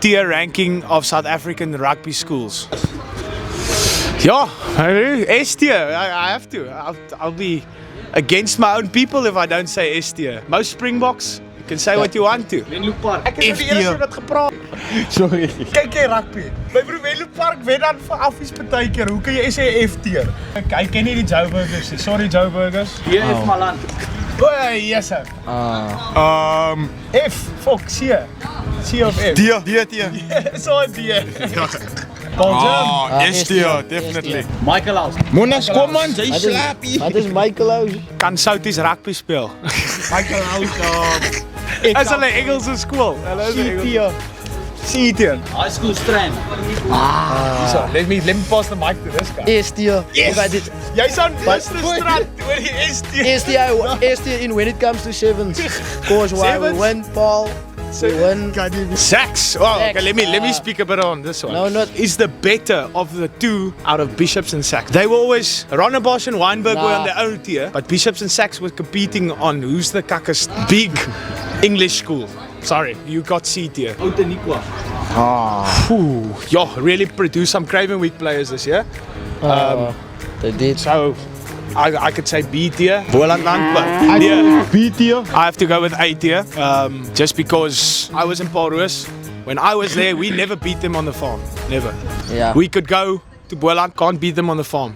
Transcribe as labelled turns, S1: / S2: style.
S1: tier ranking of South African rugby schools. Yeah, S tier. I have to. I'll be against my own people if I don't say S tier. Most Springboks, you can say what you want to.
S2: Menlo Park.
S1: Ek het die eerste wat gepraat.
S3: Sorry.
S1: Kyk jy rugby. My broer Menlo Park wen dan vir affies partykeer. Hoe kan jy sê F tier? Hy ken nie die Joburgers nie. Sorry Joburgers.
S2: Hier is Malan.
S1: O, yes sir. F, fuck, C. C of F.
S3: D.
S1: So D. Paul
S3: S tier, definitely.
S2: Michael House.
S3: Monas, kom man, jy slaapie.
S4: Wat is Michael House?
S1: kan Souties rugby speel.
S3: Michael House.
S1: Is hulle Engelse skool? Hulle is Engelse. C tier.
S2: High School Strand.
S1: So, let me pass the mic to this guy.
S4: S tier.
S1: Yes. Jy's aan eerste straat oor die S tier.
S4: S tier in when it comes to sevens. Cause why we
S1: Sevens?
S4: win, Paul. We win.
S1: Sacks. Oh, okay,
S4: Sacks.
S1: let me speak a bit on this one.
S4: No, not-
S1: Is the better of the two out of Bishops and Sacks. They were always Ronnebosch and Weinberg were on their own tier, but Bishops and Sacks were competing on who's the kakkest big English school. Sorry, you got C tier.
S2: Outeniqua.
S1: Ooh, yeah, really produced some Craven Week players this year.
S4: They did.
S1: So I could say B tier. Boland Landbouw. Yeah.
S3: B tier.
S1: I have to go with A tier, just because I was in Paul Roos. When I was there, we never beat them on the farm. Never.
S4: Yeah.
S1: We could go to Boland, can't beat them on the farm.